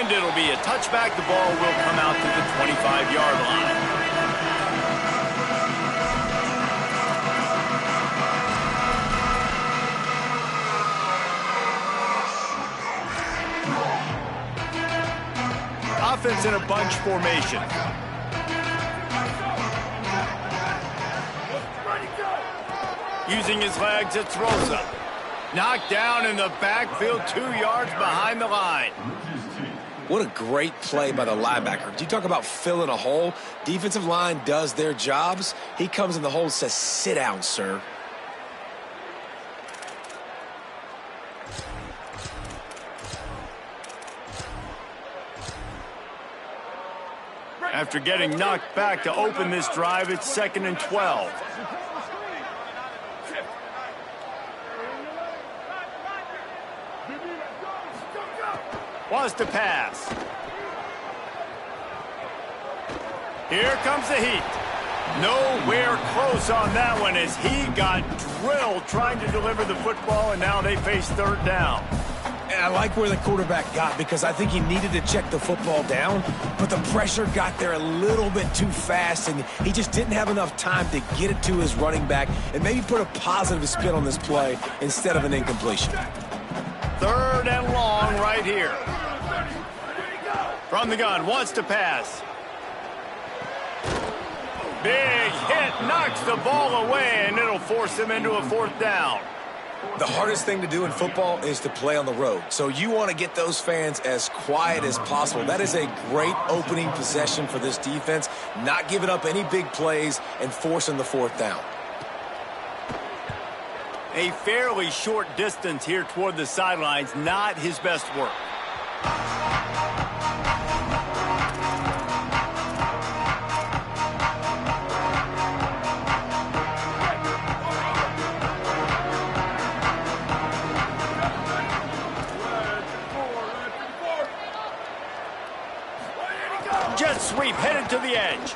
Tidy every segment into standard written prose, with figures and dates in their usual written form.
And it'll be a touchback. The ball will come out to the 25-yard line. Offense in a bunch formation. Using his legs, it's Rosa. Knocked down in the backfield, 2 yards behind the line. What a great play by the linebacker. You talk about filling a hole. Defensive line does their jobs. He comes in the hole and says, sit down, sir. After getting knocked back to open this drive, it's 2nd and 12. Wants to pass. Here comes the heat. Nowhere close on that one as he got drilled trying to deliver the football, and now they face 3rd down. And I like where the quarterback got because I think he needed to check the football down, but the pressure got there a little bit too fast, and he just didn't have enough time to get it to his running back and maybe put a positive spin on this play instead of an incompletion. 3rd and long right here. From the gun, wants to pass. Big hit, knocks the ball away, and it'll force him into a 4th down. The hardest thing to do in football is to play on the road. So you want to get those fans as quiet as possible. That is a great opening possession for this defense, not giving up any big plays and forcing the 4th down. A fairly short distance here toward the sidelines, not his best work. Jet sweep headed to the edge.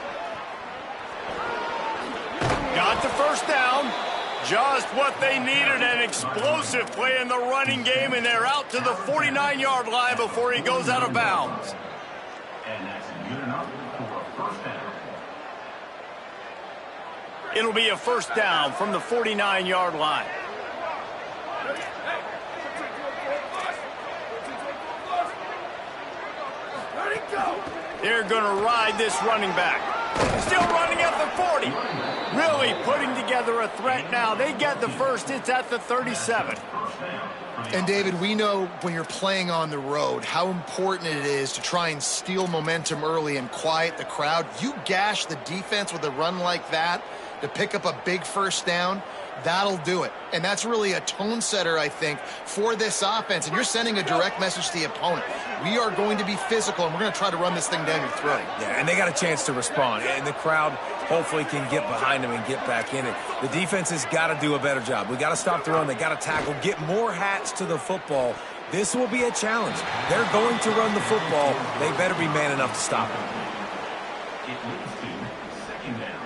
Got the 1st down. Just what they needed, an explosive play in the running game, and they're out to the 49-yard line before he goes out of bounds. And that's good enough for a 1st down. It'll be a 1st down from the 49-yard line. They're going to ride this running back. Still running at the 40. Really putting together a threat now. They get the 1st. It's at the 37. And, David, we know when you're playing on the road how important it is to try and steal momentum early and quiet the crowd. You gash the defense with a run like that to pick up a big 1st down, that'll do it. And that's really a tone setter, I think, for this offense. And you're sending a direct message to the opponent. We are going to be physical, and we're going to try to run this thing down your throat. Yeah, and they got a chance to respond. And the crowd hopefully can get behind them and get back in it. The defense has got to do a better job. We got to stop the run. They got to tackle, get more hats to the football. This will be a challenge. They're going to run the football. They better be man enough to stop it. It leads to 2nd down.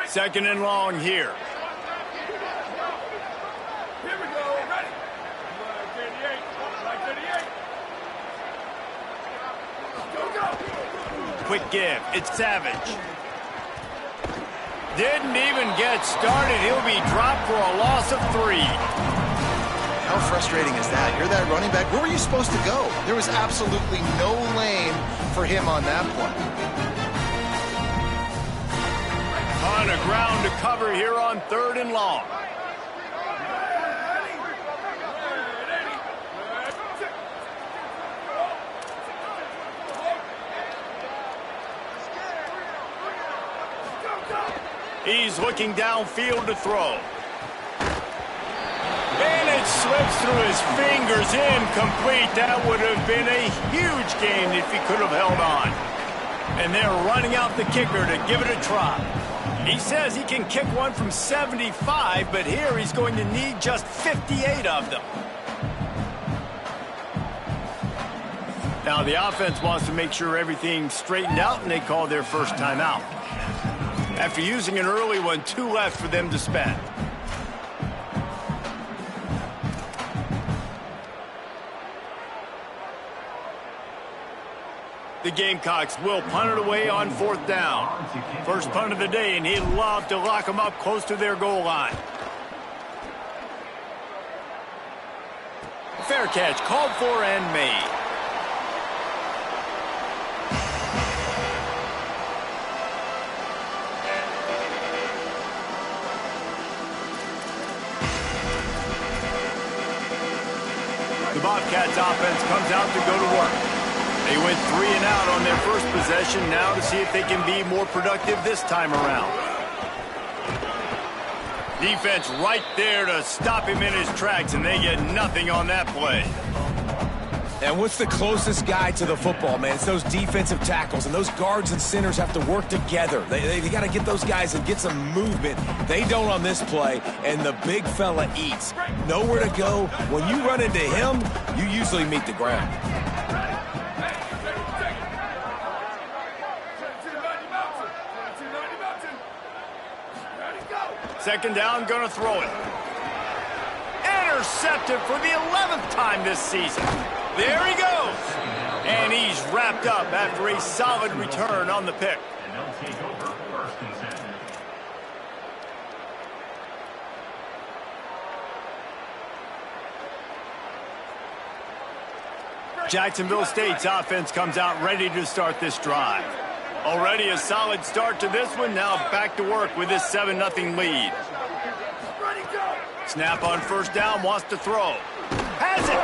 2nd and long here. Quick give. It's Savage. Didn't even get started. He'll be dropped for a loss of 3. How frustrating is that? You're that running back. Where were you supposed to go? There was absolutely no lane for him on that play. On a ground to cover here on 3rd and long. He's looking downfield to throw. And it slips through his fingers, incomplete. That would have been a huge gain if he could have held on. And they're running out the kicker to give it a try. He says he can kick one from 75, but here he's going to need just 58 of them. Now the offense wants to make sure everything's straightened out, and they call their 1st timeout. After using an early one, 2 left for them to spend. The Gamecocks will punt it away on 4th down. First punt of the day, and he'd love to lock them up close to their goal line. Fair catch, called for and made. The Bobcats offense comes out to go to work. They went 3 and out on their first possession, now to see if they can be more productive this time around. Defense right there to stop him in his tracks, and they get nothing on that play. And what's the closest guy to the football, man? It's those defensive tackles, and those guards and centers have to work together. They got to get those guys and get some movement. They don't on this play, and the big fella eats. Nowhere to go. When you run into him, you usually meet the ground. Second down, gonna throw it. Intercepted for the 11th time this season. There he goes. And he's wrapped up after a solid return on the pick. And they'll take over 1st and 10. Jacksonville State's offense comes out ready to start this drive. Already a solid start to this one. Now back to work with this 7-0 lead. Snap on 1st down, wants to throw. Has it!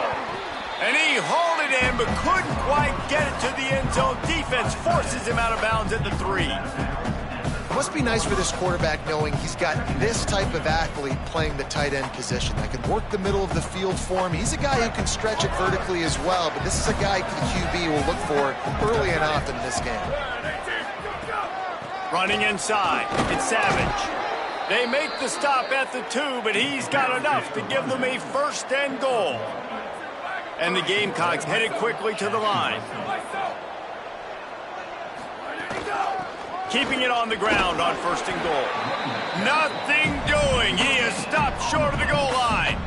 And he hauled it in, but couldn't quite get it to the end zone. Defense forces him out of bounds at the 3. It must be nice for this quarterback knowing he's got this type of athlete playing the tight end position that can work the middle of the field for him. He's a guy who can stretch it vertically as well, but this is a guy the QB will look for early and often in this game. Running inside, it's Savage. They make the stop at the 2, but he's got enough to give them a 1st and goal. And the Gamecocks headed quickly to the line. Keeping it on the ground on 1st and goal. Nothing doing. He is stopped short of the goal line.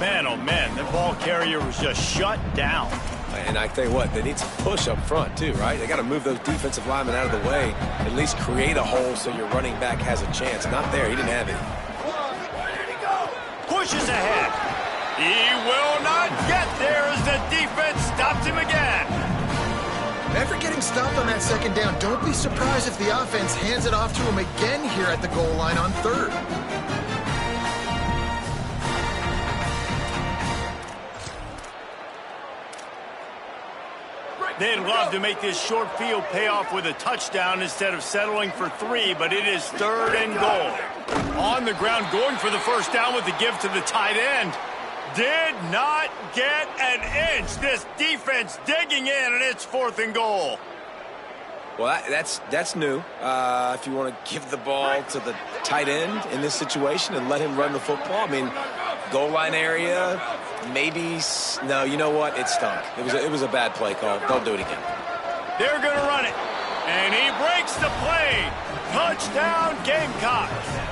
Man, oh man, the ball carrier was just shut down. And I tell you what, they need some push up front too, right? They got to move those defensive linemen out of the way, at least create a hole so your running back has a chance. Not there, he didn't have it. Pushes ahead. He will not get there as the defense stops him again. After getting stopped on that 2nd down, don't be surprised if the offense hands it off to him again here at the goal line on 3rd. They'd love to make this short field pay off with a touchdown instead of settling for 3, but it is 3rd and goal. On the ground, going for the 1st down with the give to the tight end. Did not get an inch. This defense digging in, and it's 4th and goal. Well, that's new. If you want to give the ball to the tight end in this situation and let him run the football, I mean, goal line area, maybe. No, you know what? It stunk. It was a bad play call. Don't do it again. They're going to run it, and he breaks the play. Touchdown, Gamecocks.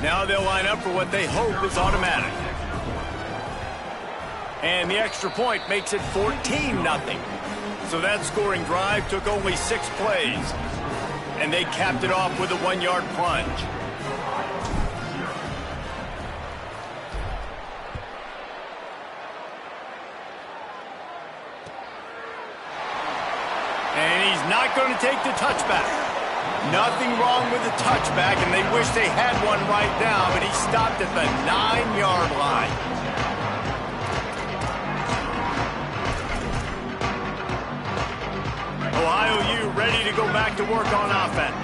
Now they'll line up for what they hope is automatic. And the extra point makes it 14-0. So that scoring drive took only 6 plays. And they capped it off with a 1-yard plunge. And he's not going to take the touchback. Nothing wrong with the touchback, and they wish they had one right now, but he stopped at the 9-yard line. Ohio U ready to go back to work on offense.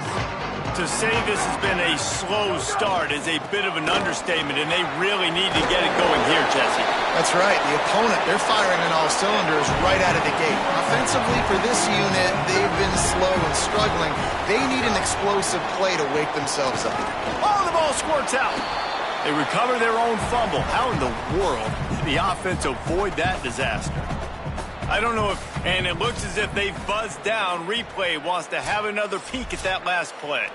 To say this has been a slow start is a bit of an understatement, and they really need to get it going here, Jesse. That's right. The opponent, they're firing on all cylinders right out of the gate. Offensively, for this unit, they've been slow and struggling. They need an explosive play to wake themselves up. Oh, the ball squirts out. They recover their own fumble. How in the world did the offense avoid that disaster? I don't know if, and it looks as if they've buzzed down. Replay wants to have another peek at that last play.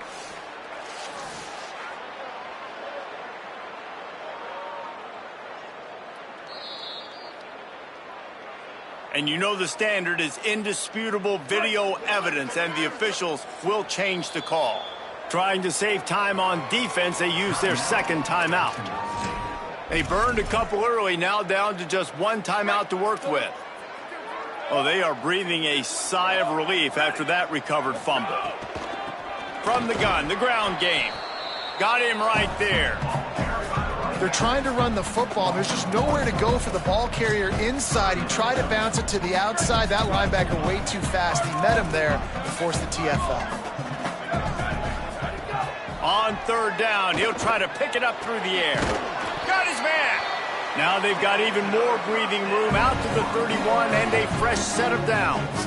And you know the standard is indisputable video evidence, and the officials will change the call. Trying to save time on defense, they use their second timeout. They burned a couple early, now down to just one timeout to work with. Oh, they are breathing a sigh of relief after that recovered fumble. From the gun, the ground game. Got him right there. They're trying to run the football. There's just nowhere to go for the ball carrier inside. He tried to bounce it to the outside. That linebacker way too fast. He met him there and forced the TFL. On third down, he'll try to pick it up through the air. Got his man. Now they've got even more breathing room out to the 31 and a fresh set of downs.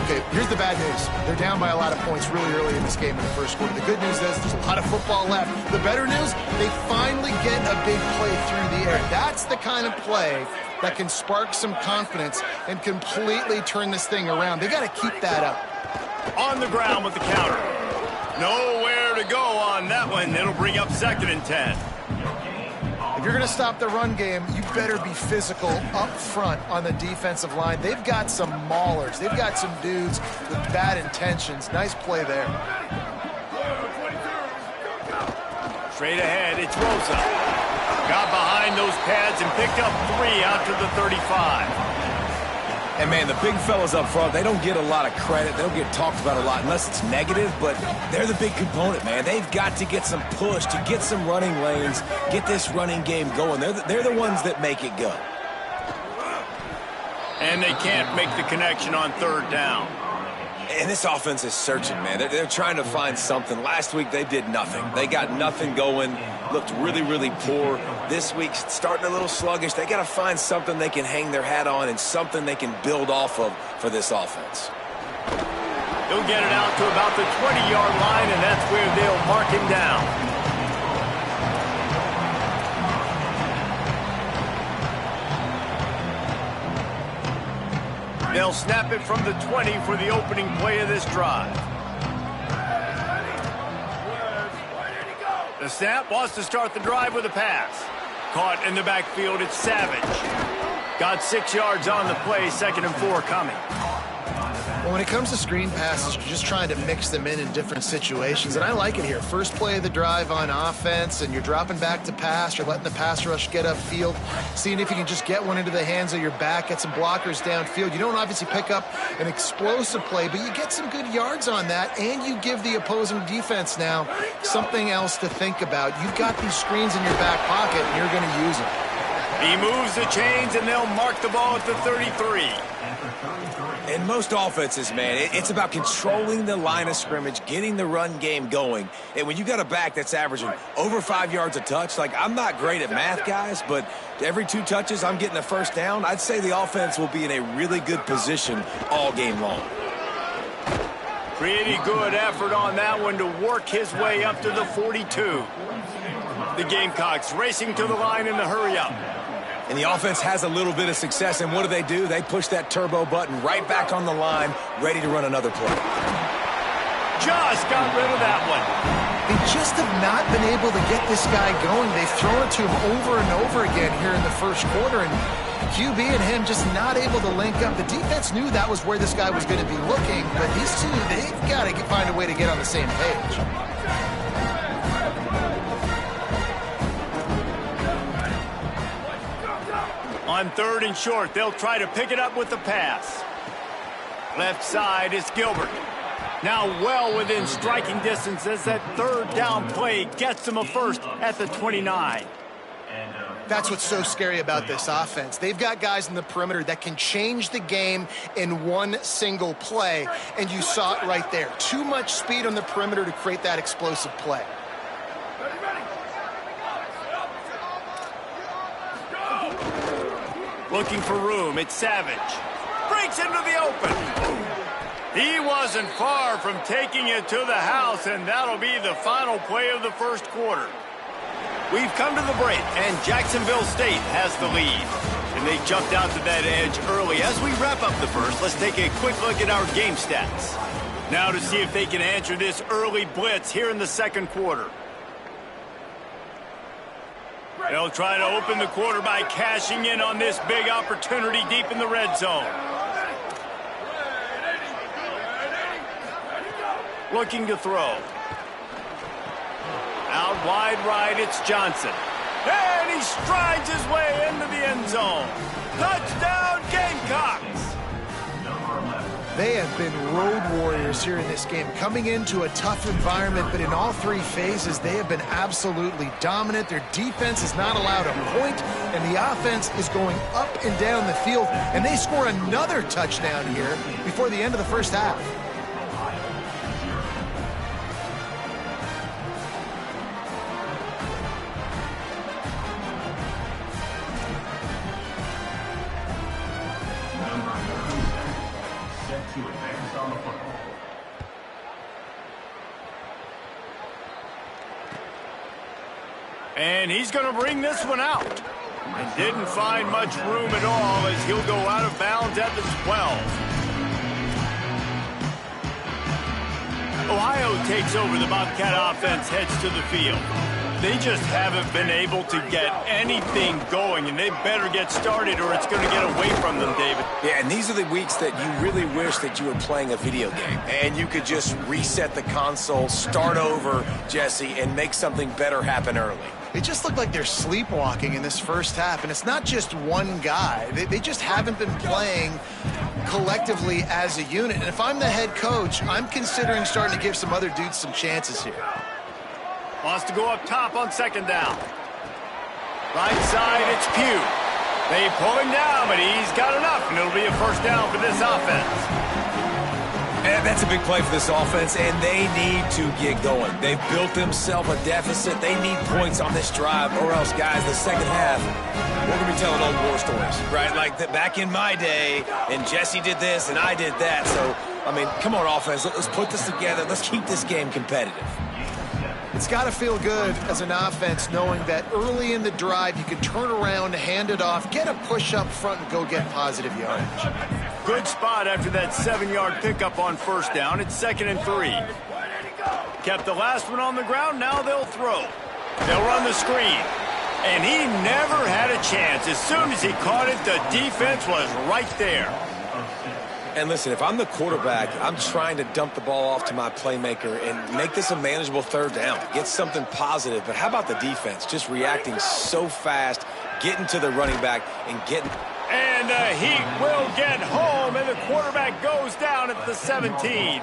Okay, here's the bad news. They're down by a lot of points really early in this game in the first quarter. The good news is there's a lot of football left. The better news, they finally get a big play through the air. That's the kind of play that can spark some confidence and completely turn this thing around. They got to keep that up. On the ground with the counter. Nowhere to go on that one. It'll bring up 2nd and 10. If you're going to stop the run game, you better be physical up front on the defensive line. They've got some maulers. They've got some dudes with bad intentions. Nice play there. Straight ahead, it's Rosa. Got behind those pads and picked up 3 out to the 35. And, man, the big fellas up front, they don't get a lot of credit. They don't get talked about a lot unless it's negative, but they're the big component, man. They've got to get some push, to get some running lanes, get this running game going. They're the ones that make it go. And they can't make the connection on third down. And this offense is searching, man. They're trying to find something. Last week, they did nothing. They got nothing going, looked really, really poor. This week, starting a little sluggish. They got to find something they can hang their hat on and something they can build off of for this offense. He'll get it out to about the 20-yard line, and that's where they'll mark him down. They'll snap it from the 20 for the opening play of this drive. The snap wants to start the drive with a pass. Caught in the backfield, it's Savage. Got 6 yards on the play, 2nd and 4 coming. Well, when it comes to screen passes, you're just trying to mix them in different situations, and I like it here. First play of the drive on offense, and you're dropping back to pass. You're letting the pass rush get upfield, seeing if you can just get one into the hands of your back, get some blockers downfield. You don't obviously pick up an explosive play, but you get some good yards on that, and you give the opposing defense now something else to think about. You've got these screens in your back pocket, and you're going to use them. He moves the chains, and they'll mark the ball at the 33. In most offenses, man, it's about controlling the line of scrimmage, getting the run game going. And when you got a back that's averaging over 5 yards a touch, like, I'm not great at math, guys, but every 2 touches I'm getting a first down, I'd say the offense will be in a really good position all game long. Pretty good effort on that one to work his way up to the 42. The Gamecocks racing to the line in the hurry-up. And the offense has a little bit of success, and what do? They push that turbo button right back on the line, ready to run another play. Just got rid of that one. They just have not been able to get this guy going. They've thrown it to him over and over again here in the first quarter, and QB and him just not able to link up. The defense knew that was where this guy was going to be looking, but these two, they've got to find a way to get on the same page. On 3rd and short, they'll try to pick it up with the pass. Left side is Gilbert. Now well within striking distance as that 3rd down play gets them a first at the 29. That's what's so scary about this offense. They've got guys in the perimeter that can change the game in one single play, and you saw it right there. Too much speed on the perimeter to create that explosive play. Looking for room, it's Savage. Breaks into the open. He wasn't far from taking it to the house, and that'll be the final play of the first quarter. We've come to the break, and Jacksonville State has the lead. And they jumped out to that edge early. As we wrap up the first, let's take a quick look at our game stats. Now to see if they can answer this early blitz here in the second quarter. They'll try to open the quarter by cashing in on this big opportunity deep in the red zone. Looking to throw. Out wide right, it's Johnson. And he strides his way into the end zone. Touchdown, Gamecocks! They have been road warriors here in this game, coming into a tough environment, but in all three phases, they have been absolutely dominant. Their defense is not allowed a point, and the offense is going up and down the field, and they score another touchdown here before the end of the first half. And he's going to bring this one out. And didn't find much room at all as he'll go out of bounds at the 12. Ohio takes over. The Bobcat offense heads to the field. They just haven't been able to get anything going, and they better get started or it's going to get away from them, David. Yeah, and these are the weeks that you really wish that you were playing a video game and you could just reset the console, start over, Jesse, and make something better happen early. They just look like they're sleepwalking in this first half, and it's not just one guy. They just haven't been playing collectively as a unit. And if I'm the head coach, I'm considering starting to give some other dudes some chances here. Wants to go up top on second down. Right side, it's Pugh. They pull him down, but he's got enough, and it'll be a first down for this offense. And that's a big play for this offense, and they need to get going. They've built themselves a deficit. They need points on this drive, or else, guys, the second half, we're going to be telling old war stories, right? Like back in my day, and Jesse did this, and I did that. So, I mean, come on, offense. Let's put this together. Let's keep this game competitive. It's got to feel good as an offense knowing that early in the drive you can turn around, hand it off, get a push up front, and go get positive yardage. Good spot after that 7-yard pickup on first down. It's 2nd and 3. Kept the last one on the ground. Now they'll throw. They'll run the screen. And he never had a chance. As soon as he caught it, the defense was right there. And listen, if I'm the quarterback, I'm trying to dump the ball off to my playmaker and make this a manageable third down. Get something positive. But how about the defense? Just reacting so fast, getting to the running back and getting... And the Heat will get home, and the quarterback goes down at the 17.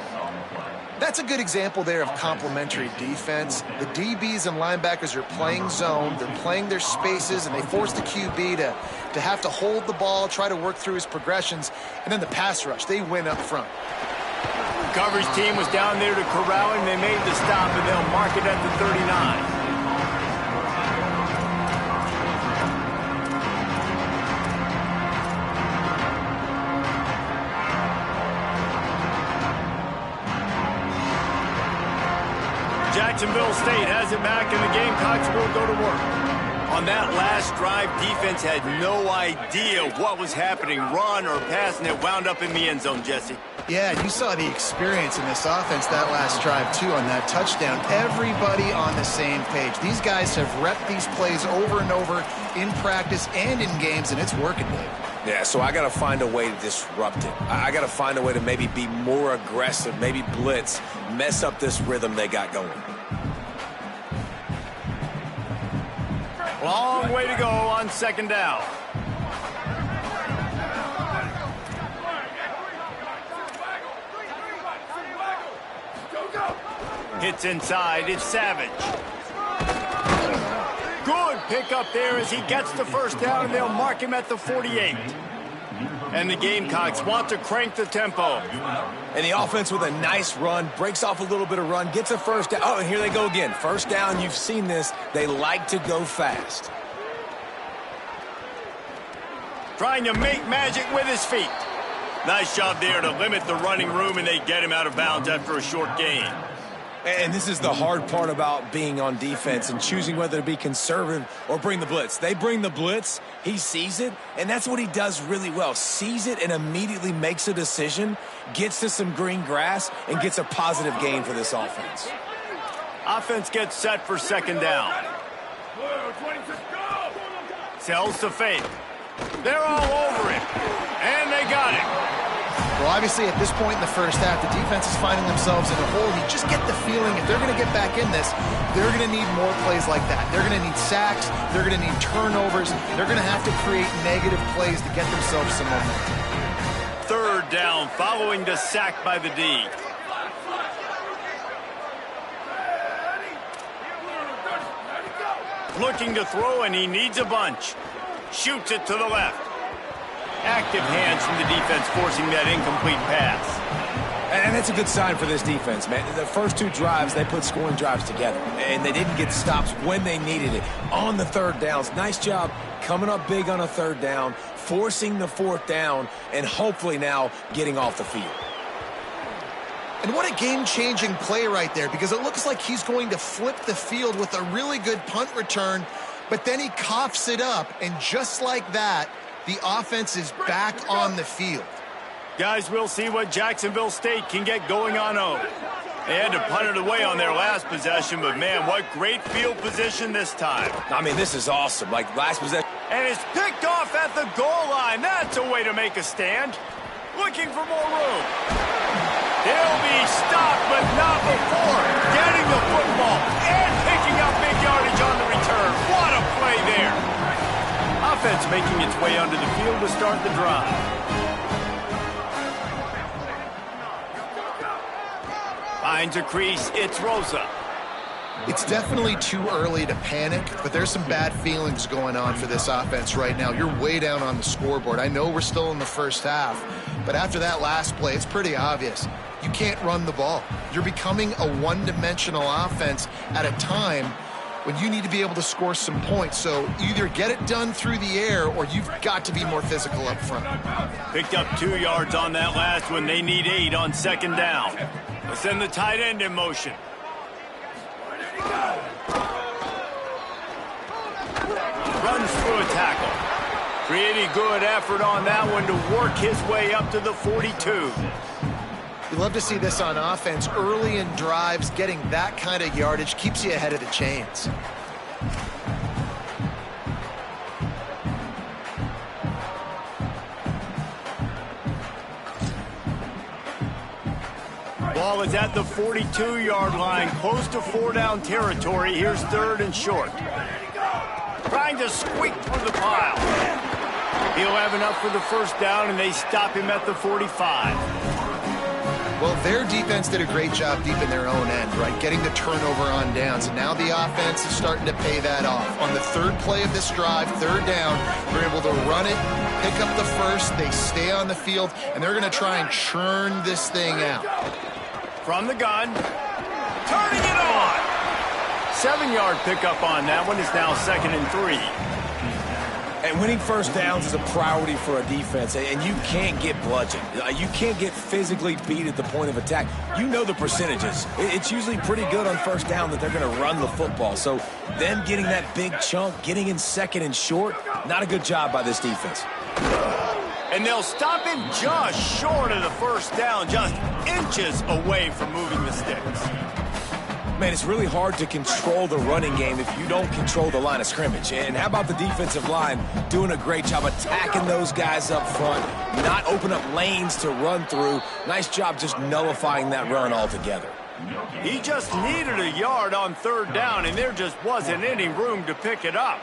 That's a good example there of complementary defense. The DBs and linebackers are playing zone. They're playing their spaces, and they force the QB to have to hold the ball, try to work through his progressions, and then the pass rush. They win up front. Coverage team was down there to corral him. They made the stop, and they'll mark it at the 39. Jacksonville State has it back, and the Gamecocks will go to work. On that last drive, defense had no idea what was happening, run or pass, and it wound up in the end zone, Jesse. Yeah, you saw the experience in this offense that last drive, too, on that touchdown. Everybody on the same page. These guys have repped these plays over and over in practice and in games, and it's working, Dave. Yeah, so I got to find a way to disrupt it. I got to find a way to maybe be more aggressive, maybe blitz, mess up this rhythm they got going. Long way to go on second down. Hits inside, it's Savage. Good pickup there as he gets the first down, and they'll mark him at the 48. And the Gamecocks want to crank the tempo. And the offense with a nice run, breaks off a little bit of run, gets a first down. Oh, and here they go again. First down, you've seen this. They like to go fast. Trying to make magic with his feet. Nice job there to limit the running room, and they get him out of bounds after a short gain. And this is the hard part about being on defense and choosing whether to be conservative or bring the blitz. They bring the blitz, he sees it, and that's what he does really well. Sees it and immediately makes a decision, gets to some green grass, and gets a positive gain for this offense. Offense gets set for second down. Sells to fake. They're all over it. And they got it. Well, obviously, at this point in the first half, the defense is finding themselves in a hole. You just get the feeling if they're going to get back in this, they're going to need more plays like that. They're going to need sacks. They're going to need turnovers. They're going to have to create negative plays to get themselves some momentum. Third down following the sack by the D. Looking to throw, and he needs a bunch. Shoots it to the left. Active hands from the defense forcing that incomplete pass. And that's a good sign for this defense, man. The first two drives, they put scoring drives together. And they didn't get stops when they needed it. On the third downs, nice job coming up big on a third down, forcing the fourth down, and hopefully now getting off the field. And what a game-changing play right there, because it looks like he's going to flip the field with a really good punt return, but then he coughs it up, and just like that, the offense is back on the field. Guys, we'll see what Jacksonville State can get going on home. They had to punt it away on their last possession, but man, what great field position this time. I mean, this is awesome. Like last possession. And it's picked off at the goal line. That's a way to make a stand. Looking for more room. They'll be stopped, but not before getting the football and picking up big yardage on the return. What a play there. Offense making its way onto the field to start the drive. Finds a crease. It's Rosa. It's definitely too early to panic, but there's some bad feelings going on for this offense right now. You're way down on the scoreboard. I know we're still in the first half, but after that last play, it's pretty obvious. You can't run the ball. You're becoming a one-dimensional offense at a time when you need to be able to score some points. So either get it done through the air or you've got to be more physical up front. Picked up 2 yards on that last one. They need 8 on second down. Let's send the tight end in motion. Runs through a tackle. Pretty good effort on that one to work his way up to the 42. You love to see this on offense. Early in drives, getting that kind of yardage keeps you ahead of the chains. Ball is at the 42-yard line, close to 4-down territory. Here's third and short. Trying to squeak through the pile. He'll have enough for the first down, and they stop him at the 45. Well, their defense did a great job deep in their own end, right? Getting the turnover on downs. And now the offense is starting to pay that off. On the third play of this drive, third down, they're able to run it, pick up the first, they stay on the field, and they're going to try and churn this thing out. From the gun, turning it on. 7-yard pickup on that one. Is now 2nd and 3. And winning first downs is a priority for a defense, and you can't get bludgeoned. You can't get physically beat at the point of attack. You know the percentages. It's usually pretty good on first down that they're going to run the football. So them getting that big chunk, getting in second and short, not a good job by this defense. And they'll stop him just short of the first down, just inches away from moving the sticks. Man, it's really hard to control the running game if you don't control the line of scrimmage. And how about the defensive line doing a great job attacking those guys up front, not open up lanes to run through. Nice job just nullifying that run altogether. He just needed a yard on third down, and there just wasn't any room to pick it up.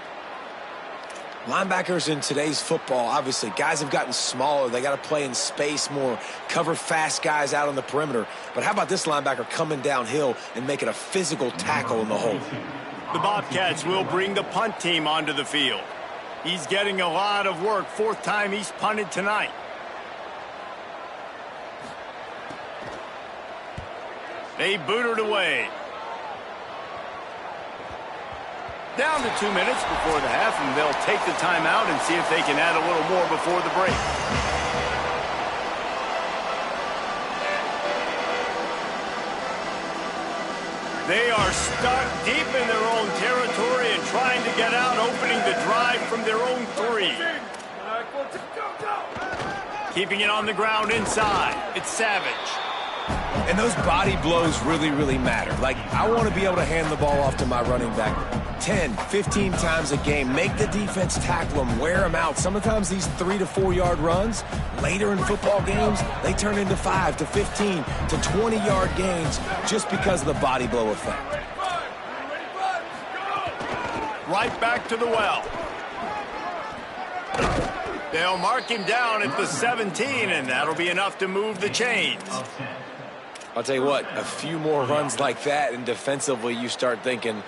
Linebackers in today's football, obviously, guys have gotten smaller. They got to play in space more, cover fast guys out on the perimeter. But how about this linebacker coming downhill and making a physical tackle in the hole? The Bobcats will bring the punt team onto the field. He's getting a lot of work. 4th time he's punted tonight. They boot it away. Down to 2 minutes before the half, and they'll take the timeout and see if they can add a little more before the break. They are stuck deep in their own territory and trying to get out, opening the drive from their own 3. Keeping it on the ground inside. It's Savage. And those body blows really, really matter. Like, I want to be able to hand the ball off to my running back 10, 15 times a game. Make the defense tackle them, wear them out. Sometimes these 3 to 4 yard runs, later in football games, they turn into 5 to 15 to 20 yard gains just because of the body blow effect. Right back to the well. They'll mark him down at the 17, and that'll be enough to move the chains. I'll tell you what, a few more runs like that, and defensively you start thinking,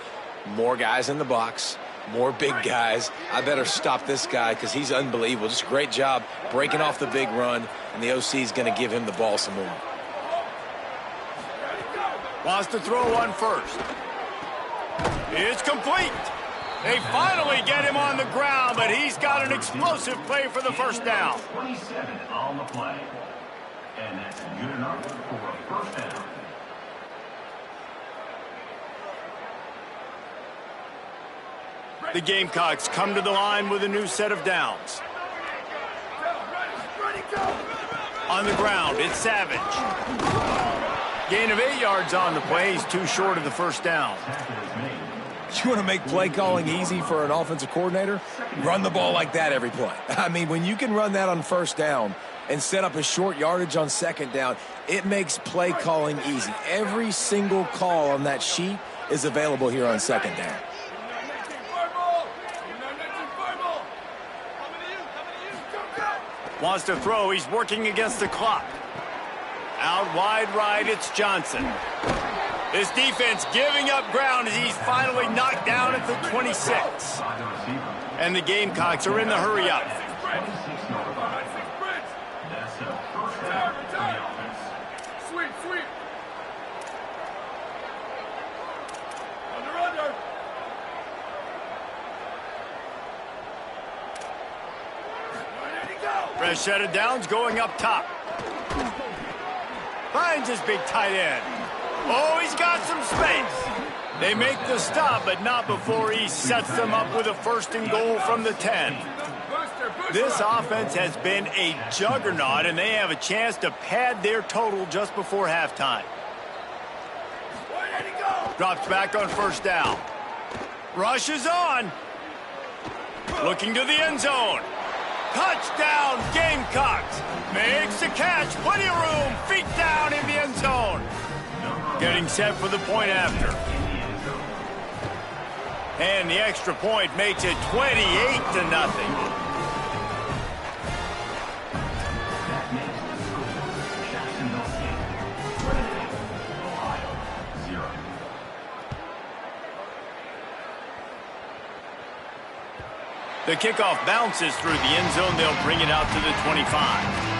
more guys in the box, more big guys. I better stop this guy because he's unbelievable. Just a great job breaking off the big run, and the OC is going to give him the ball some more. Wants to throw one first. It's complete. They finally get him on the ground, but he's got an explosive play for the first down. 27 on the play. And that's good enough for a first down. The Gamecocks come to the line with a new set of downs. On the ground, it's Savage. Gain of 8 yards on the play. He's too short of the first down. You want to make play calling easy for an offensive coordinator? Run the ball like that every play. I mean, when you can run that on first down and set up a short yardage on second down, it makes play calling easy. Every single call on that sheet is available here on second down. Wants to throw. He's working against the clock. Out wide right, it's Johnson. This defense giving up ground as he's finally knocked down at the 26. And the Gamecocks are in the hurry-up. Sweep. Under. Fresh set of downs going up top. Finds his big tight end. Oh, he's got some space. They make the stop, but not before he sets them up with a 1st and goal from the 10. This offense has been a juggernaut, and they have a chance to pad their total just before halftime. Drops back on first down. Rushes on. Looking to the end zone. Touchdown, Gamecocks. Makes the catch. Plenty of room. Feet down in the end zone. Getting set for the point after. And the extra point makes it 28-0. The kickoff bounces through the end zone. They'll bring it out to the 25.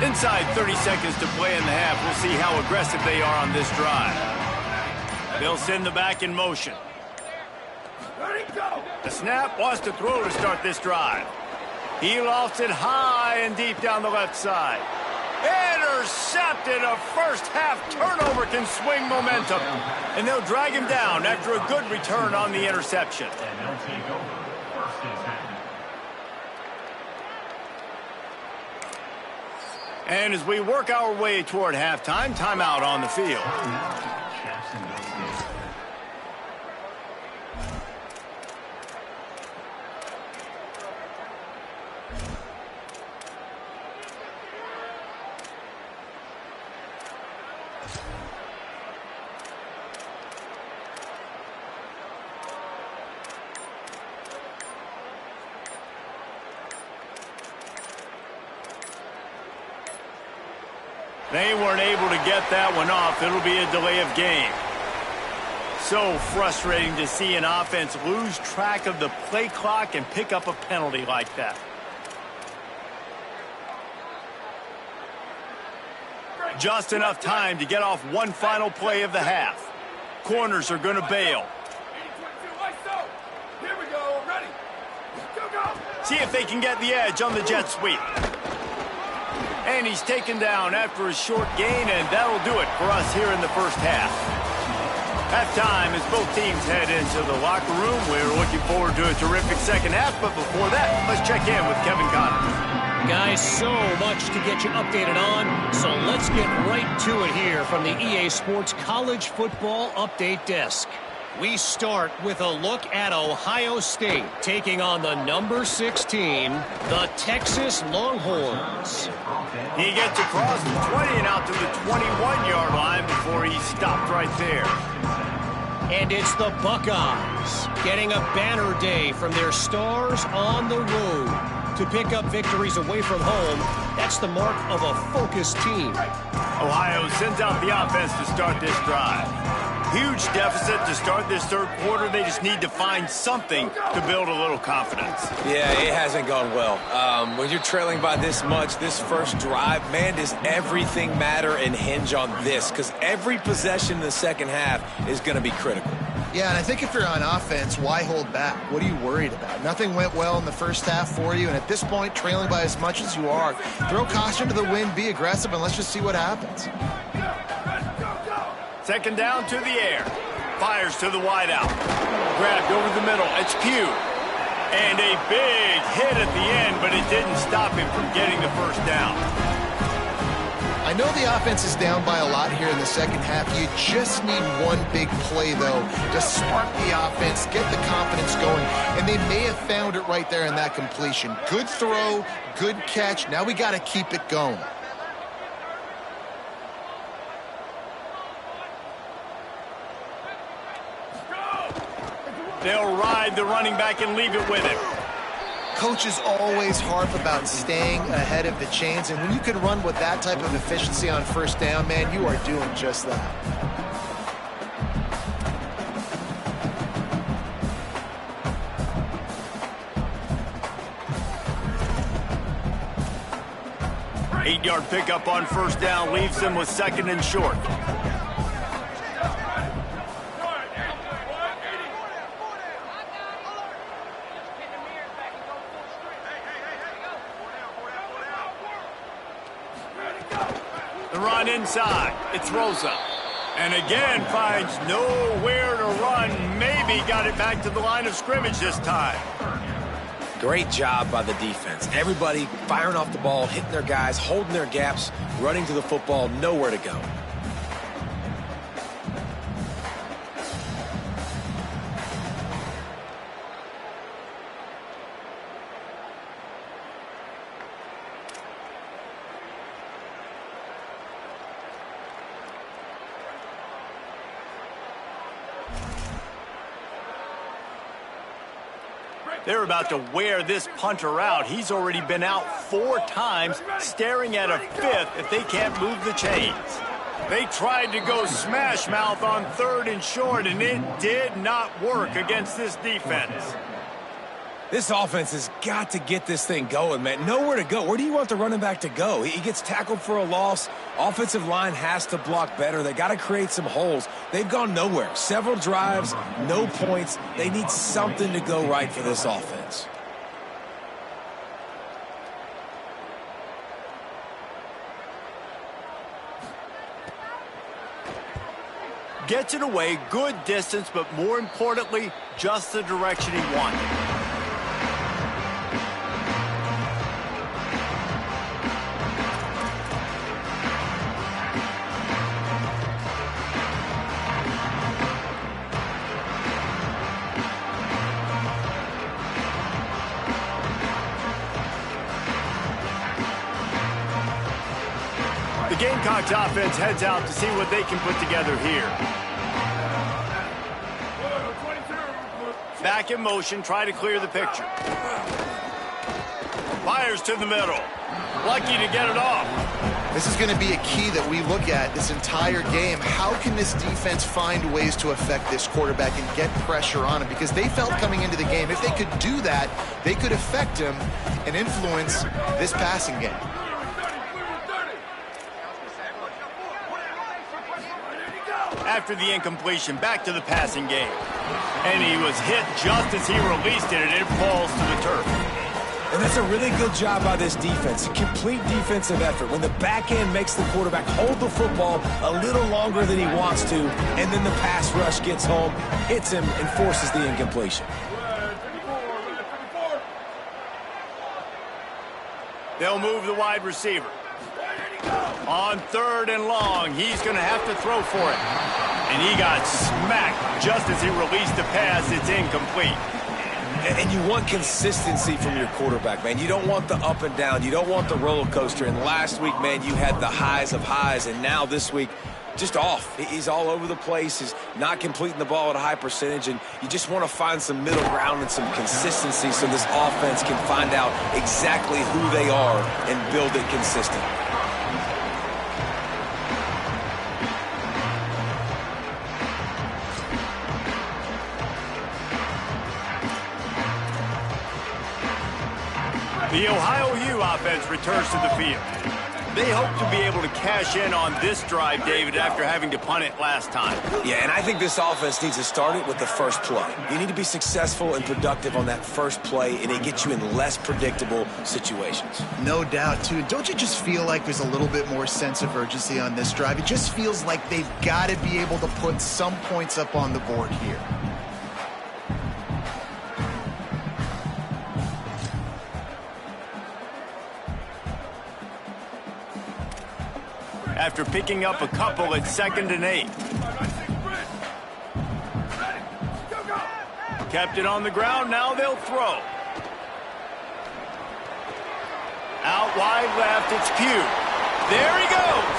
Inside 30 seconds to play in the half. We'll see how aggressive they are on this drive. They'll send the back in motion. The snap, wants to throw to start this drive. He lofts it high and deep down the left side. Intercepted. A first half turnover can swing momentum. And they'll drag him down after a good return on the interception. And they'll take over 1st and 10. And as we work our way toward halftime, timeout on the field. They weren't able to get that one off. It'll be a delay of game. So frustrating to see an offense lose track of the play clock and pick up a penalty like that. Just enough time to get off one final play of the half. Corners are going to bail. Here we go. Ready. Go. See if they can get the edge on the jet sweep. And he's taken down after a short gain, and that'll do it for us here in the first half. Halftime as both teams head into the locker room. We're looking forward to a terrific second half, but before that, let's check in with Kevin Connors. Guys, so much to get you updated on, so let's get right to it here from the EA Sports College Football Update Desk. We start with a look at Ohio State taking on the number 16, the Texas Longhorns. He gets across the 20 and out to the 21-yard line before he's stopped right there. And it's the Buckeyes getting a banner day from their stars on the road. To pick up victories away from home, that's the mark of a focused team. Ohio sends out the offense to start this drive. Huge deficit to start this third quarter. They just need to find something to build a little confidence. Yeah, it hasn't gone well. When you're trailing by this much, this first drive, man, does everything matter and hinge on this, because every possession in the second half is going to be critical. Yeah, and I think if you're on offense, why hold back? What are you worried about? Nothing went well in the first half for you, and at this point, trailing by as much as you are, throw caution to the wind, be aggressive, and let's just see what happens. Second down to the air. Fires to the wideout. Grabbed over the middle. It's Pugh. And a big hit at the end, but it didn't stop him from getting the first down. I know the offense is down by a lot here in the second half. You just need one big play, though, to spark the offense, get the confidence going, and they may have found it right there in that completion. Good throw, good catch. Now we got to keep it going. They'll ride the running back and leave it with him. Coaches always harp about staying ahead of the chains, and when you can run with that type of efficiency on first down, man, you are doing just that. Eight-yard pickup on first down leaves them with second and short. The run inside. It throws up. And again finds nowhere to run. Maybe got it back to the line of scrimmage this time. Great job by the defense. Everybody firing off the ball, hitting their guys, holding their gaps, running to the football, nowhere to go. They're about to wear this punter out. He's already been out 4 times, staring at a 5th if they can't move the chains. They tried to go smash mouth on 3rd and short, and it did not work against this defense. This offense has got to get this thing going, man. Nowhere to go. Where do you want the running back to go? He gets tackled for a loss. Offensive line has to block better. They got to create some holes. They've gone nowhere. Several drives, no points. They need something to go right for this offense. Gets it away, good distance, but more importantly, just the direction he wanted. The Gamecocks offense heads out to see what they can put together here. Back in motion, try to clear the picture. Fires to the middle. Lucky to get it off. This is going to be a key that we look at this entire game. How can this defense find ways to affect this quarterback and get pressure on him? Because they felt coming into the game, if they could do that, they could affect him and influence this passing game. After the incompletion, back to the passing game. And he was hit just as he released it, and it falls to the turf. And that's a really good job by this defense. A complete defensive effort. When the back end makes the quarterback hold the football a little longer than he wants to, and then the pass rush gets home, hits him, and forces the incompletion. They'll move the wide receiver. On 3rd and long, he's going to have to throw for it. And he got smacked just as he released the pass. It's incomplete. And you want consistency from your quarterback, man. You don't want the up and down. You don't want the roller coaster. And last week, man, you had the highs of highs. And now this week, just off. He's all over the place. He's not completing the ball at a high percentage. And you just want to find some middle ground and some consistency so this offense can find out exactly who they are and build it consistent. The Ohio U offense returns to the field. They hope to be able to cash in on this drive, David, after having to punt it last time. Yeah, and I think this offense needs to start it with the first play. You need to be successful and productive on that first play, and it gets you in less predictable situations. No doubt, too. Don't you just feel like there's a little bit more sense of urgency on this drive? It just feels like they've got to be able to put some points up on the board here. After picking up a couple at 2nd and 8. Kept it on the ground, now they'll throw. Out wide left, it's Pugh. There he goes.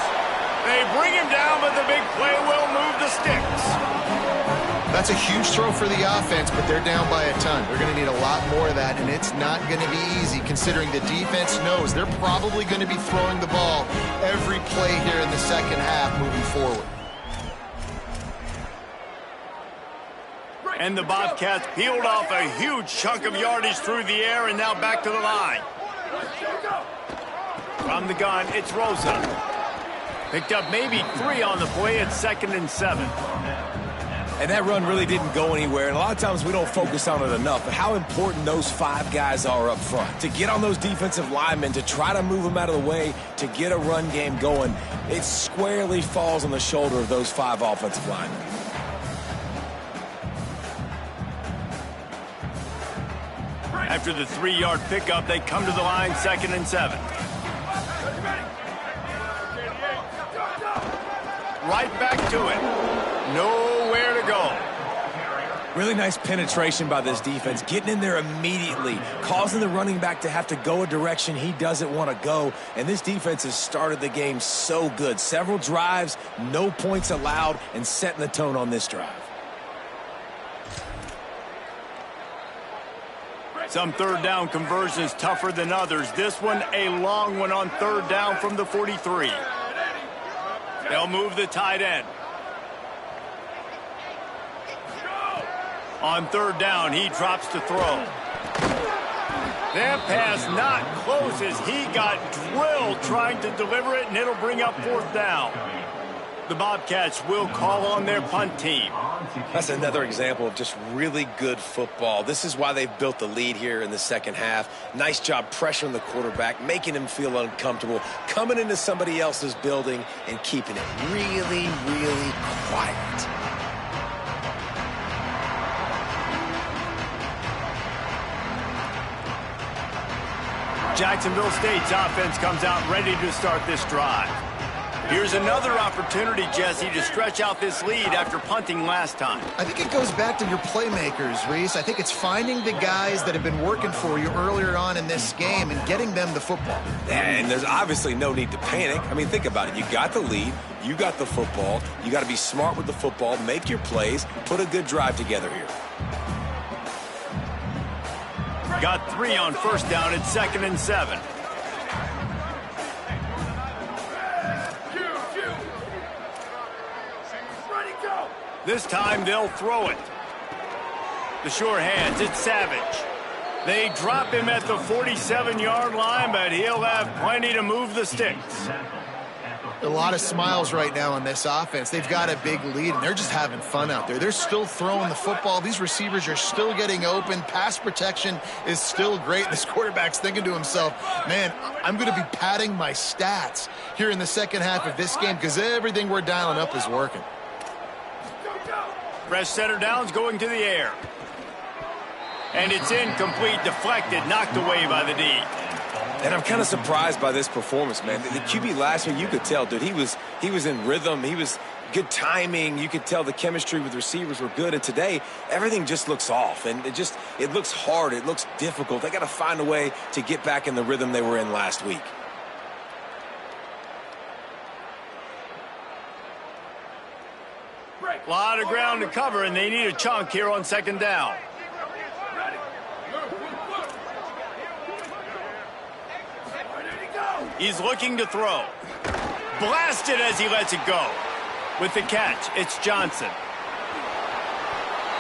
They bring him down, but the big play will move the sticks. That's a huge throw for the offense, but they're down by a ton. They're going to need a lot more of that, and it's not going to be easy considering the defense knows they're probably going to be throwing the ball every play here in the second half moving forward. And the Bobcats peeled off a huge chunk of yardage through the air and now back to the line. From the gun, it's Rosa. Picked up maybe 3 on the play at 2nd and 7. And that run really didn't go anywhere, and a lot of times we don't focus on it enough, but how important those 5 guys are up front. To get on those defensive linemen, to try to move them out of the way, to get a run game going, it squarely falls on the shoulder of those 5 offensive linemen. After the 3-yard pickup, they come to the line 2nd and 7. Right back to it. Nowhere to go. Really nice penetration by this defense, getting in there immediately, causing the running back to have to go a direction he doesn't want to go. And this defense has started the game so good. Several drives, no points allowed, and setting the tone on this drive. Some 3rd down conversions tougher than others. This one a long one on 3rd down from the 43. They'll move the tight end. On 3rd down, he drops to throw. That pass not close as he got drilled trying to deliver it, and it'll bring up 4th down. The Bobcats will call on their punt team. That's another example of just really good football. This is why they've built the lead here in the second half. Nice job pressuring the quarterback, making him feel uncomfortable, coming into somebody else's building and keeping it really, really quiet. Jacksonville State's offense comes out ready to start this drive. Here's another opportunity, Jesse, to stretch out this lead after punting last time. I think it goes back to your playmakers, Reese. I think it's finding the guys that have been working for you earlier on in this game and getting them the football. And there's obviously no need to panic. I mean, think about it. You got the lead. You got the football. You got to be smart with the football, make your plays, put a good drive together here. Got 3 on 1st down at 2nd and 7. This time they'll throw it. The sure hands, it's Savage. They drop him at the 47-yard line, but he'll have plenty to move the sticks. A lot of smiles right now on this offense. They've got a big lead, and they're just having fun out there. They're still throwing the football. These receivers are still getting open. Pass protection is still great. This quarterback's thinking to himself, man, I'm going to be padding my stats here in the second half of this game because everything we're dialing up is working. Fresh center downs going to the air. And it's incomplete, deflected, knocked away by the D. And I'm kind of surprised by this performance, man. The QB last year, you could tell, dude, he was in rhythm. He was good timing. You could tell the chemistry with receivers were good. And today, everything just looks off. And it looks hard. It looks difficult. They got to find a way to get back in the rhythm they were in last week. A lot of ground to cover, and they need a chunk here on second down. He's looking to throw. Blasted as he lets it go. With the catch, it's Johnson.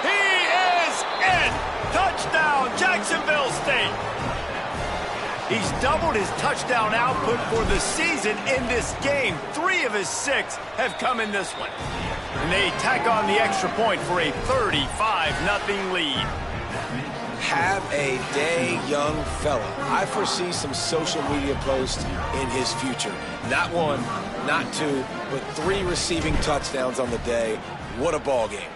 He is in! Touchdown, Jacksonville State! He's doubled his touchdown output for the season in this game. 3 of his 6 have come in this one. And they tack on the extra point for a 35-0 lead. Have a day, young fella. I foresee some social media posts in his future. Not 1, not 2, but 3 receiving touchdowns on the day. What a ball game.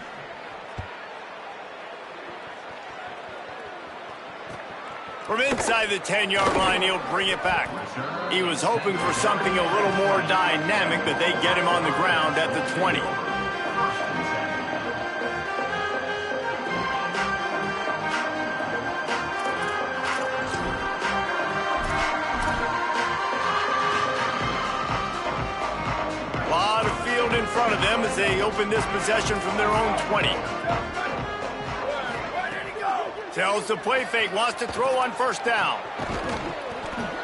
From inside the 10-yard line, he'll bring it back. He was hoping for something a little more dynamic, but they get him on the ground at the 20. In front of them as they open this possession from their own 20. Tells the play fake, wants to throw on first down.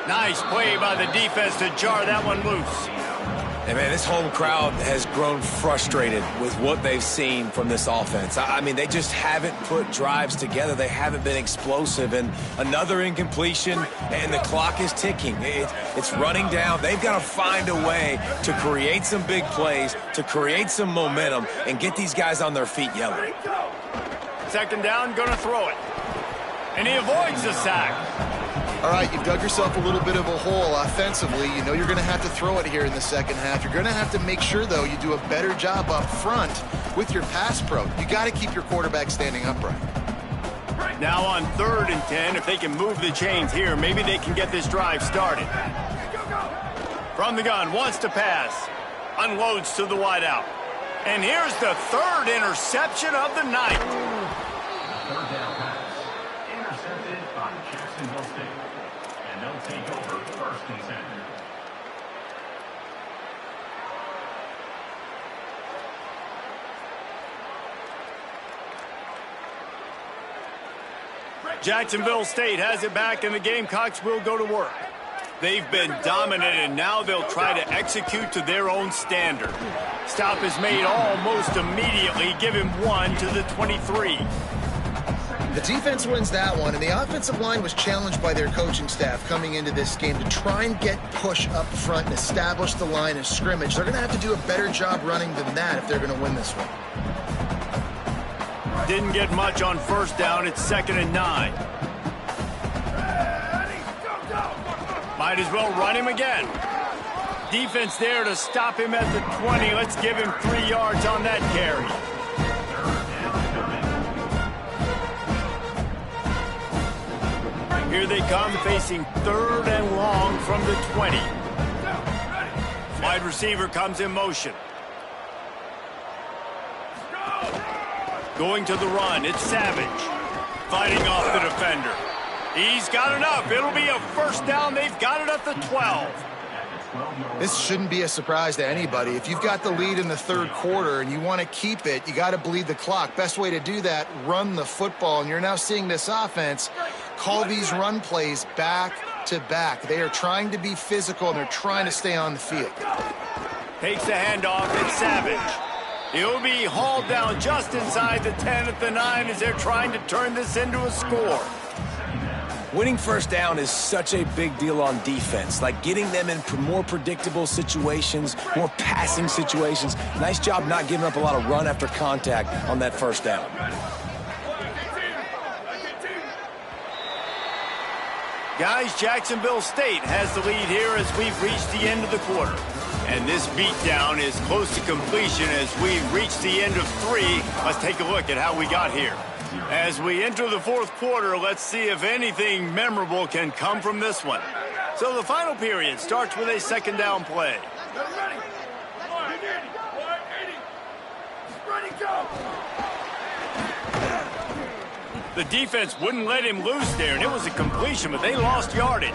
Nice play by the defense to jar that one loose. And man, this home crowd has grown frustrated with what they've seen from this offense. I mean, they just haven't put drives together. They haven't been explosive. And another incompletion, and the clock is ticking. It's running down. They've got to find a way to create some big plays, to create some momentum, and get these guys on their feet yelling. Second down, going to throw it. And he avoids the sack. All right, you've dug yourself a little bit of a hole offensively. You know you're going to have to throw it here in the second half. You're going to have to make sure, though, you do a better job up front with your pass pro. You got to keep your quarterback standing upright. Now on 3rd and 10, if they can move the chains here, maybe they can get this drive started. From the gun, wants to pass. Unloads to the wideout. And here's the 3rd interception of the night. Third down pass. Intercepted by Jacksonville State. And they'll take over 1st and 10. Jacksonville State has it back, and the Gamecocks will go to work. They've been dominant, and now they'll try to execute to their own standard. Stop is made almost immediately. Give him 1 to the 23. The defense wins that one, and the offensive line was challenged by their coaching staff coming into this game to try and get push up front and establish the line of scrimmage. They're going to have to do a better job running than that if they're going to win this one. Didn't get much on first down. It's 2nd and 9. Might as well run him again. Defense there to stop him at the 20. Let's give him 3 yards on that carry. Here they come, facing 3rd and long from the 20. Wide receiver comes in motion. Going to the run, it's Savage. Fighting off the defender. He's got enough. It'll be a first down. They've got it at the 12. This shouldn't be a surprise to anybody. If you've got the lead in the 3rd quarter and you want to keep it, you got to bleed the clock. Best way to do that, run the football. And you're now seeing this offense call these run plays back to back. They are trying to be physical, and they're trying to stay on the field. Takes the handoff. It's Savage. He'll be hauled down just inside the 10 at the 9 as they're trying to turn this into a score. Winning first down is such a big deal on defense, like getting them in more predictable situations, more passing situations. Nice job not giving up a lot of run after contact on that first down. Guys, Jacksonville State has the lead here as we've reached the end of the quarter. And this beatdown is close to completion as we reach the end of 3. Let's take a look at how we got here. As we enter the fourth quarter, let's see if anything memorable can come from this one. So the final period starts with a second down play. Ready, go! The defense wouldn't let him loose there, and it was a completion, but they lost yardage.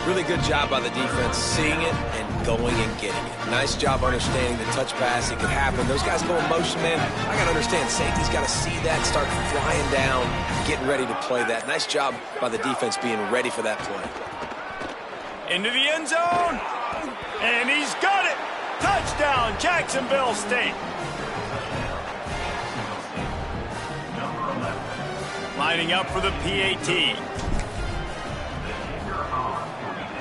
Really good job by the defense, seeing it and going and getting it. Nice job understanding the touch pass. It could happen. Those guys go in motion, man. I got to understand, safety's got to see that, start flying down, getting ready to play that. Nice job by the defense being ready for that play. Into the end zone, and he's got it. Touchdown, Jacksonville State. Lining up for the PAT.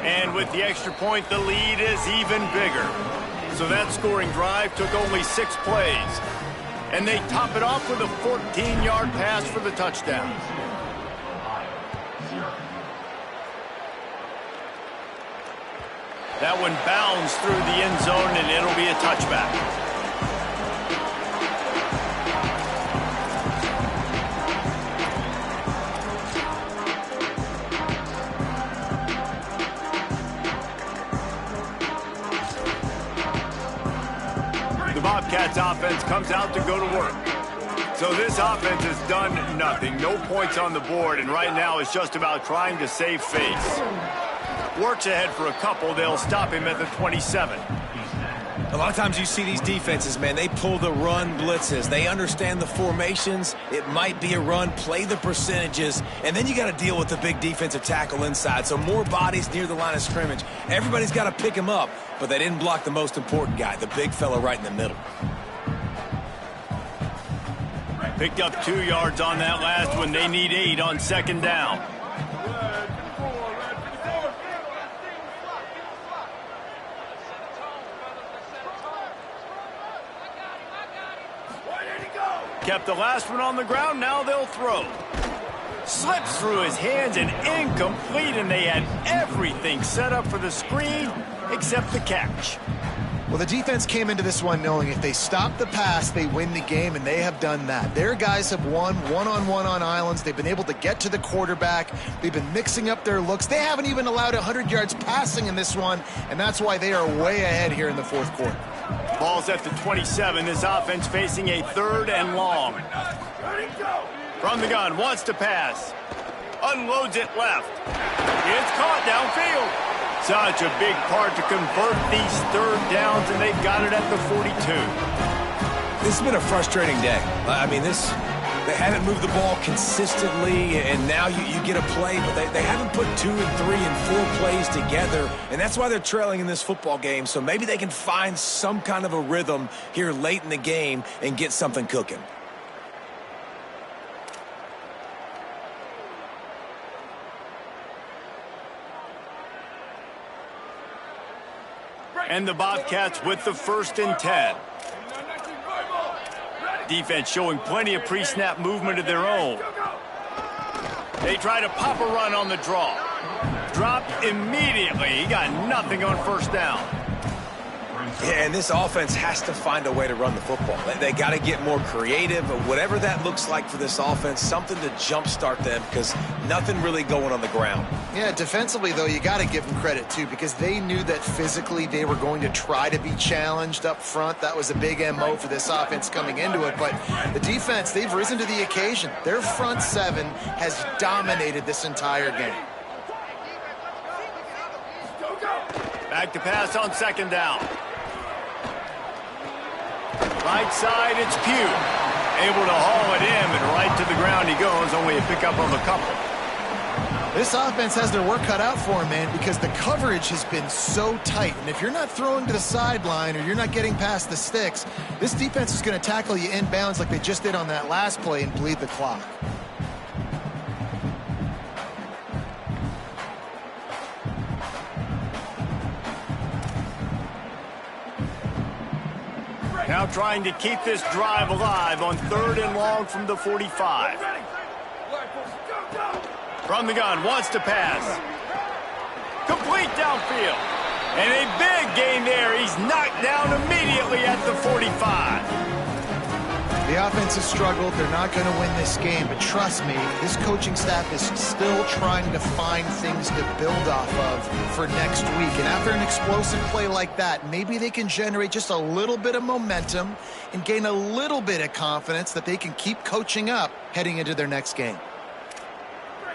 And with the extra point, the lead is even bigger. So that scoring drive took only 6 plays. And they top it off with a 14-yard pass for the touchdown. That one bounds through the end zone, and it'll be a touchback. Bobcats offense comes out to go to work. So this offense has done nothing. No points on the board, and right now it's just about trying to save face. Works ahead for a couple. They'll stop him at the 27. A lot of times you see these defenses, man, they pull the run blitzes. They understand the formations. It might be a run, play the percentages, and then you got to deal with the big defensive tackle inside. So more bodies near the line of scrimmage. Everybody's got to pick him up, but they didn't block the most important guy, the big fella right in the middle. Picked up 2 yards on that last one. They need 8 on second down. Kept the last one on the ground, now they'll throw. Slips through his hands and incomplete, and they had everything set up for the screen except the catch. Well, the defense came into this one knowing if they stop the pass, they win the game, and they have done that. Their guys have won one-on-one on islands. They've been able to get to the quarterback. They've been mixing up their looks. They haven't even allowed 100 yards passing in this one, and that's why they are way ahead here in the fourth quarter. Ball's at the 27. This offense facing a 3rd and long. From the gun, wants to pass. Unloads it left. It's caught downfield. Such a big part to convert these 3rd downs, and they've got it at the 42. This has been a frustrating day. I mean, they haven't moved the ball consistently, and now you get a play, but they haven't put 2 and 3 and 4 plays together, and that's why they're trailing in this football game. So maybe they can find some kind of a rhythm here late in the game and get something cooking. And the Bobcats with the 1st and 10. Defense showing plenty of pre-snap movement of their own. They try to pop a run on the draw. Dropped immediately. He got nothing on first down. Yeah, and this offense has to find a way to run the football. They got to get more creative, whatever that looks like for this offense, something to jumpstart them because nothing really going on the ground. Yeah, defensively, though, you got to give them credit, too, because they knew that physically they were going to try to be challenged up front. That was a big MO for this offense coming into it. But the defense, they've risen to the occasion. Their front 7 has dominated this entire game. Back to pass on second down. Right side, it's Pugh. Able to haul it in, and right to the ground he goes, only a pickup of a couple. This offense has their work cut out for them, man, because the coverage has been so tight. And if you're not throwing to the sideline or you're not getting past the sticks, this defense is going to tackle you inbounds like they just did on that last play and bleed the clock. Now trying to keep this drive alive on 3rd and long from the 45. From the gun, wants to pass. Complete downfield. And a big gain there. He's knocked down immediately at the 45. The offense has struggled. They're not going to win this game. But trust me, this coaching staff is still trying to find things to build off of for next week. And after an explosive play like that, maybe they can generate just a little bit of momentum and gain a little bit of confidence that they can keep coaching up heading into their next game.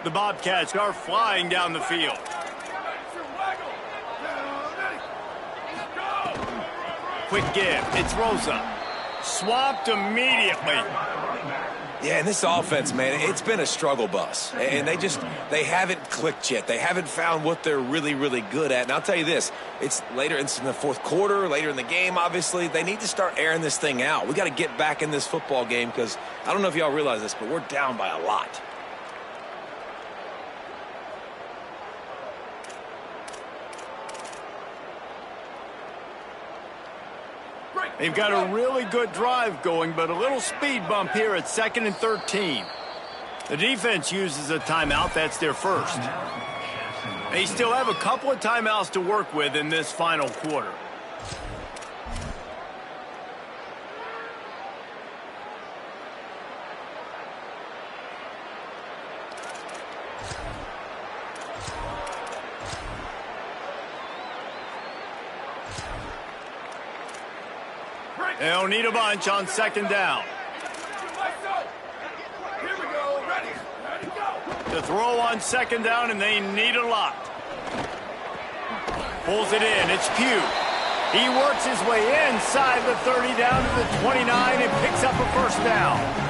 The Bobcats are flying down the field. Quick give. It's Rosa. Swamped immediately. Yeah, and this offense, man, it's been a struggle bus. And they haven't clicked yet. They haven't found what they're really, really good at. And I'll tell you this, it's later, it's in the 4th quarter, later in the game, obviously. They need to start airing this thing out. We got to get back in this football game because I don't know if y'all realize this, but we're down by a lot. They've got a really good drive going, but a little speed bump here at 2nd and 13. The defense uses a timeout. That's their first. They still have a couple of timeouts to work with in this final quarter. They'll need a bunch on 2nd down. Here we go. Ready, go. To throw on 2nd down, and they need a lot. Pulls it in. It's Pugh. He works his way inside the 30 down to the 29 and picks up a 1st down.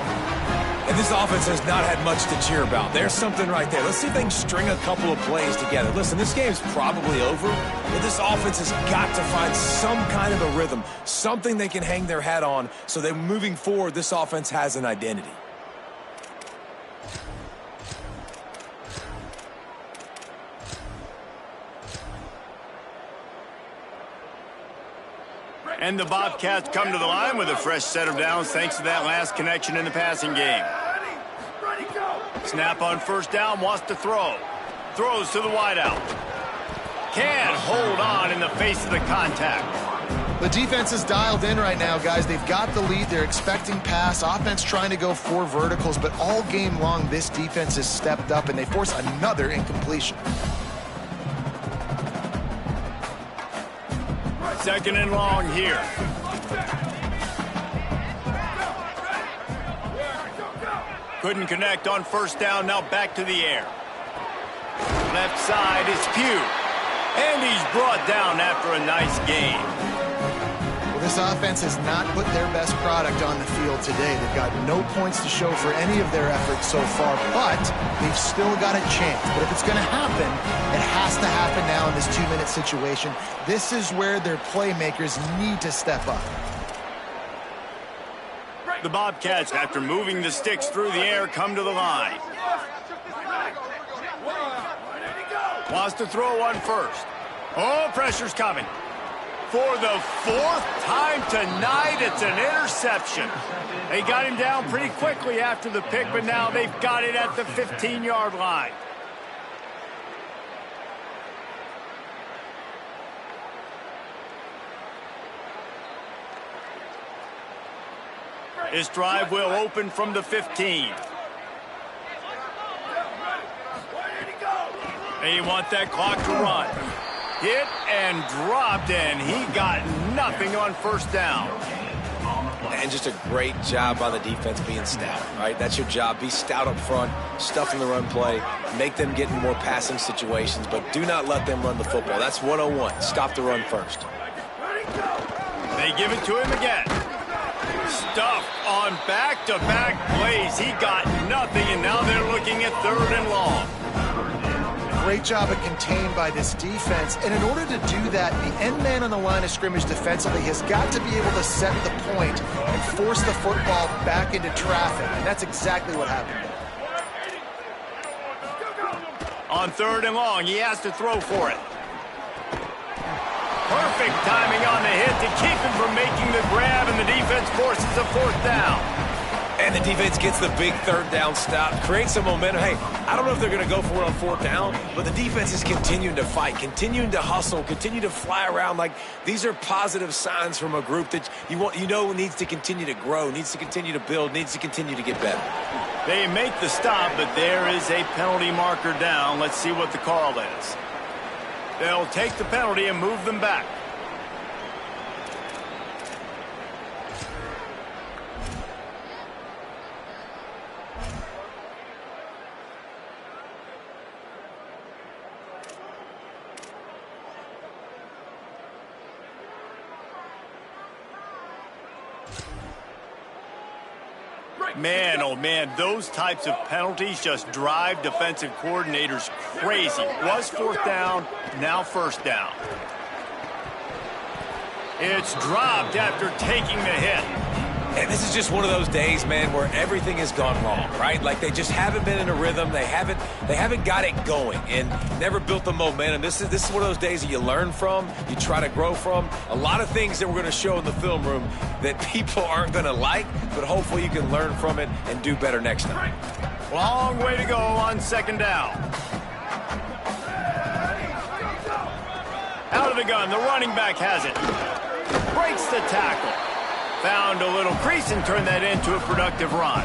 And this offense has not had much to cheer about. There's something right there. Let's see if they can string a couple of plays together. Listen, this game's probably over, but this offense has got to find some kind of a rhythm, something they can hang their hat on so that moving forward, this offense has an identity. And the Bobcats come to the line with a fresh set of downs thanks to that last connection in the passing game. Snap on 1st down, wants to throw. Throws to the wideout. Can't hold on in the face of the contact. The defense is dialed in right now, guys. They've got the lead. They're expecting pass. Offense trying to go 4 verticals, but all game long, this defense has stepped up, and they force another incompletion. 2nd and long here. Couldn't connect on 1st down. Now back to the air. Left side is Pugh. And he's brought down after a nice gain. Well, this offense has not put their best product on the field today. They've got no points to show for any of their efforts so far, but they've still got a chance. But if it's going to happen, it has to happen now in this 2-minute situation. This is where their playmakers need to step up. The Bobcats, after moving the sticks through the air, come to the line. Wants to throw on 1st. Oh, pressure's coming. For the 4th time tonight, it's an interception. They got him down pretty quickly after the pick, but now they've got it at the 15-yard line. This drive will open from the 15. They want that clock to run. Hit and dropped, and he got nothing on 1st down. And just a great job by the defense being stout, right? That's your job. Be stout up front, stuff in the run play, make them get in more passing situations, but do not let them run the football. That's 101. Stop the run first. They give it to him again. Stuffed on back-to-back plays. He got nothing, and now they're looking at 3rd and long. Great job of contained by this defense, and in order to do that, the end man on the line of scrimmage defensively has got to be able to set the point and force the football back into traffic, and that's exactly what happened there. On 3rd and long, he has to throw for it. Perfect timing on the hit to keep him from making the grab, and the defense forces a 4th down. And the defense gets the big 3rd down stop, creates some momentum. Hey, I don't know if they're going to go for it on 4th down, but the defense is continuing to fight, continuing to hustle, continue to fly around. Like, these are positive signs from a group that you know needs to continue to grow, needs to continue to build, needs to continue to get better. They make the stop, but there is a penalty marker down. Let's see what the call is. They'll take the penalty and move them back. Man, oh man, those types of penalties just drive defensive coordinators crazy. Was 4th down, now 1st down. It's dropped after taking the hit. And this is just one of those days, man, where everything has gone wrong, right? Like, they just haven't been in a rhythm. They haven't got it going and never built the momentum. This is one of those days that you learn from, you try to grow from. A lot of things that we're going to show in the film room that people aren't going to like, but hopefully you can learn from it and do better next time. Long way to go on 2nd down. Out of the gun, the running back has it. Breaks the tackle. Found a little crease and turned that into a productive run.